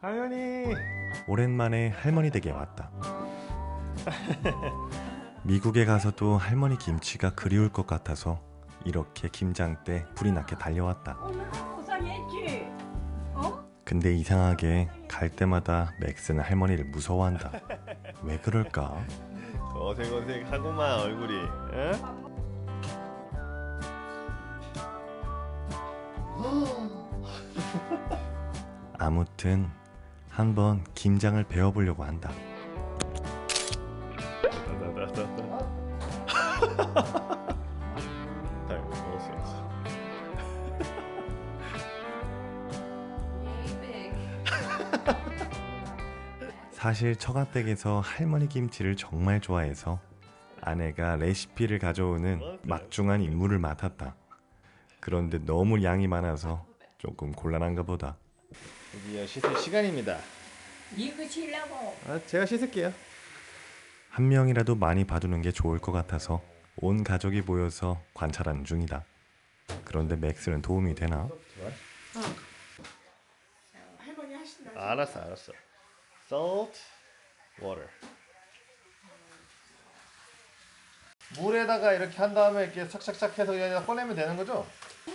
할머니. 오랜만에 할머니 댁에 왔다. 미국에 가서도 할머니 김치가 그리울 것 같아서 이렇게 김장 때 불이 나게 달려왔다. 고생했지? 근데 이상하게 갈 때마다 맥스는 할머니를 무서워한다. 왜 그럴까? 고생 하구만 얼굴이. 응? 아무튼 한번 김장을 배워보려고 한다. 사실 처가댁에서 할머니 김치를 정말 좋아해서 아내가 레시피를 가져오는 막중한 임무를 맡았다. 그런데 너무 양이 많아서 조금 곤란한가 보다. 드디어 씻을 시간입니다. 이거 씻려고. 제가 씻을게요. 한 명이라도 많이 봐두는 게 좋을 것 같아서 온 가족이 모여서 관찰하는 중이다. 그런데 맥스는 도움이 되나? 할머니 하신다. 알았어. Salt, water. 물에다가 이렇게 한 다음에 이렇게 착착착 해서 그냥 꺼내면 되는 거죠?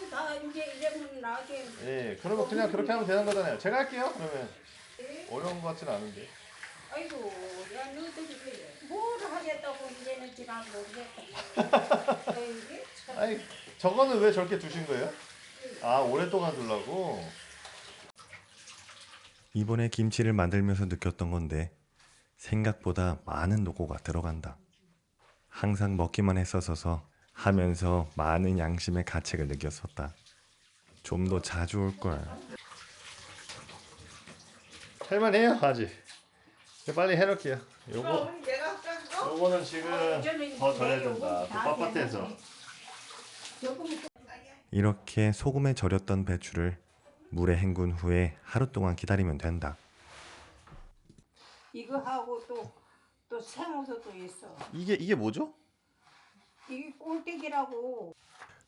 나 이제 이러면 나게. 예, 그러면 그냥 그렇게 하면 되는 거잖아요. 제가 할게요. 그러면 어려운 것 같지는 않은데. 아이고, 야 너희들이 뭘 하겠다고 이제는 지난 모르겠다. 이게 참. 아니, 저거는 왜 저렇게 두신 거예요? 아, 오랫동안 두려고? 이번에 김치를 만들면서 느꼈던 건데 생각보다 많은 노고가 들어간다. 항상 먹기만 했었어서 하면서 많은 양심의 가책을 느꼈었다. 좀 더 자주 올걸. 할만해요 아직. 빨리 해놓을게요. 내가 할까? 요거는 지금 더 절여야 된다. 빳빳해서. 이렇게 소금에 절였던 배추를 물에 헹군 후에 하루 동안 기다리면 된다. 이거 하고 또 생어서도 있어. 이게 뭐죠? 이게 꼴대기라고.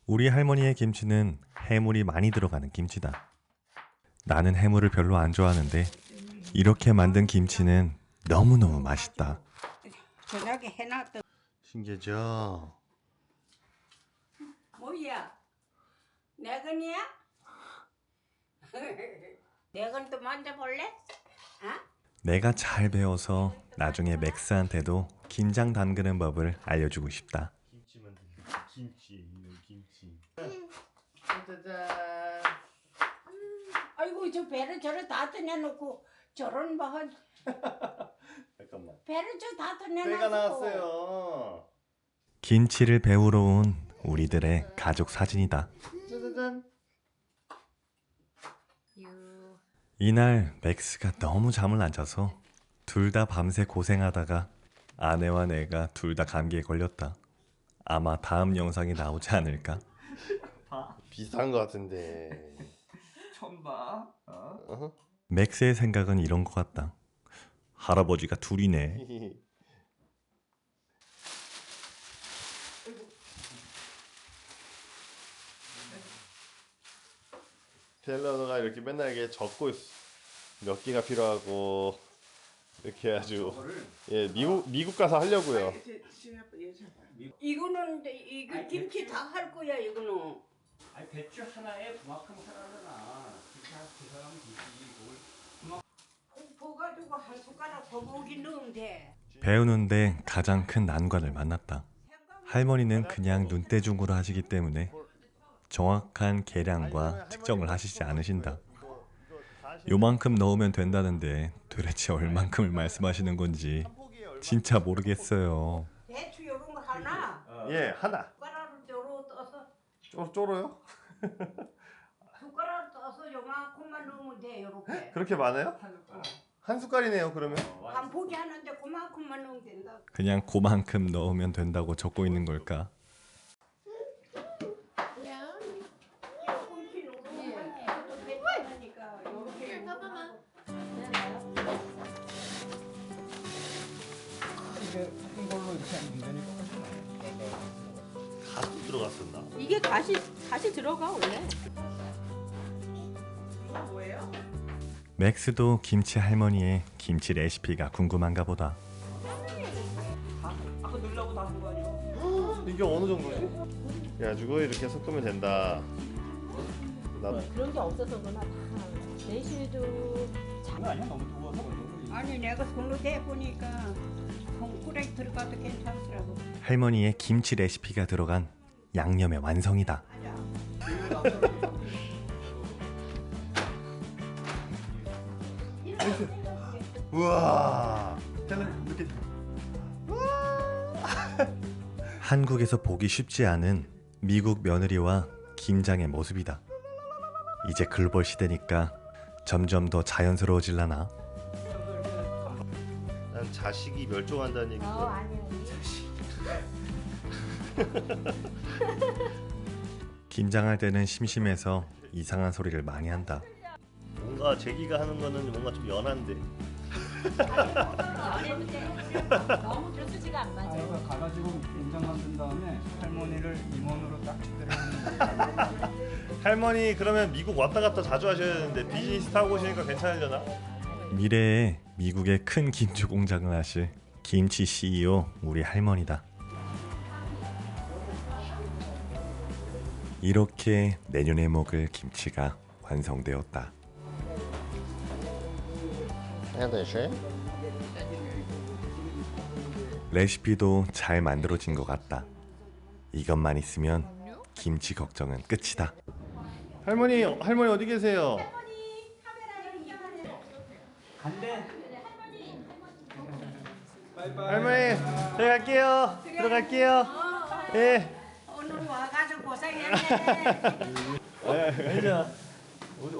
우리 할머니의 김치는 해물이 많이 들어가는 김치다. 나는 해물을 별로 안 좋아하는데 이렇게 만든 김치는 너무너무 맛있다. 저녁에 해놨던. 신기하죠? 뭐야? 내건이야? 내건 또 만져볼래? 내가 잘 배워서 나중에 맥스한테도 김장 담그는 법을 알려주고 싶다. 김치 만들기. 김치. 짜잔. 아이고 저 배를 저를 다 떠내놓고 저런 뭐 잠깐만. 배를 저 다 떠내놨어. 때가 나왔어요. 김치를 배우러 온 우리들의 가족 사진이다. 짜자잔. 이날 맥스가 너무 잠을 안 자서 둘 다 밤새 고생하다가 아내와 내가 둘 다 감기에 걸렸다. 아마 다음 영상이 나오지 않을까? 비슷한 것 같은데. 처음 봐. 맥스의 생각은 이런 것 같다. 할아버지가 둘이네. 텔러가 이렇게 맨날 이렇게 적고 있어. 몇 개가 필요하고 이렇게 아주 예 미국 가서 하려고요. 이거는 이거 김치 다 할 거야 이거는. 아니 배추 하나에 그만큼 하나잖아. 그렇게 하면 되지. 볶아가지고 한 숟가락 거북이 넣으면 돼. 배우는데 가장 큰 난관을 만났다. 할머니는 그냥 눈대중으로 하시기 때문에 정확한 계량과 측정을 하시지 않으신다. 요만큼 넣으면 된다는데 도대체 얼만큼을 말씀하시는 건지 진짜 모르겠어요. 대추 요런 거 하나. 예 하나. 숟가락을 요로 떠서. 쪼로요? 숟가락 떠서 요만큼만 넣으면 돼 요렇게. 그렇게 많아요? 한 숟갈이네요 그러면. 한 포기 하는데 그만큼만 넣으면 된다. 그냥 그만큼 넣으면 된다고 적고 있는 걸까? 이걸로 이렇게 하면 되니까. 가수 들어갔었나? 이게 가시 들어가 원래. 맥스도 김치 할머니의 김치 레시피가 궁금한가 보다. 아까 넣으려고 다 한 거 아니야? 이게 어느 정도지? 그래가지고 이렇게 섞으면 된다. 나 그런 게 없어서 그나 다 내실도 그거 아니야? 너무 두꺼워서. 아니 내가 손으로 대보니까 콩쿠레 들어가도 괜찮더라고. 할머니의 김치 레시피가 들어간 양념의 완성이다. 우와. 한국에서 보기 쉽지 않은 미국 며느리와 김장의 모습이다. 이제 글로벌 시대니까 점점 더 자연스러워질라나? 난 자식이 멸종한다는 얘기죠. 아니야. 김장할 때는 심심해서 이상한 소리를 많이 한다. 뭔가 제기가 하는 거는 뭔가 좀 연한데. 너무 표수지가 안 맞아. 이거 가가지고 인장 만든 다음에 할머니를 임원으로 딱 지대로 할머니 그러면 미국 왔다 갔다 자주 하셔야 되는데 비즈니스 타고 오시니까 괜찮으려나? 미래에 미국의 큰 김치 공장을 하실 김치 CEO 우리 할머니다. 이렇게 내년에 먹을 김치가 완성되었다. 레시피도 잘 만들어진 것 같다. 이것만 있으면 김치 걱정은 끝이다. 할머니 어디 계세요? 간대. 할머니 저희 갈게요. 들어갈게요. 예. 오늘 와가지고 고생했네. 아니야. 어디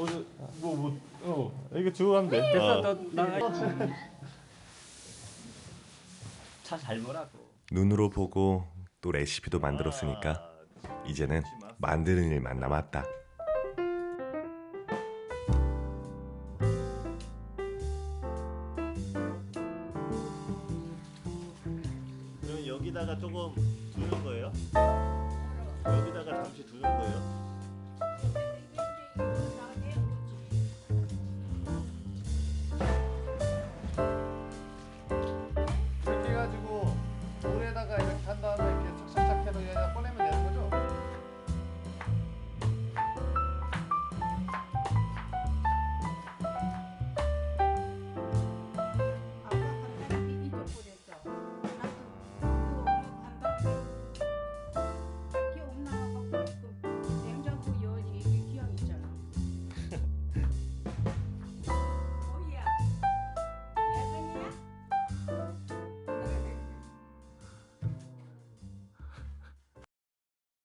이거 주고 가면 돼. 됐어, 너 나가. 차 잘 몰아고. 눈으로 보고 또 레시피도 만들었으니까 이제는 만드는 일만 남았다. 그럼 여기다가 조금 두는 거예요? 여기다가 잠시 두는 거예요?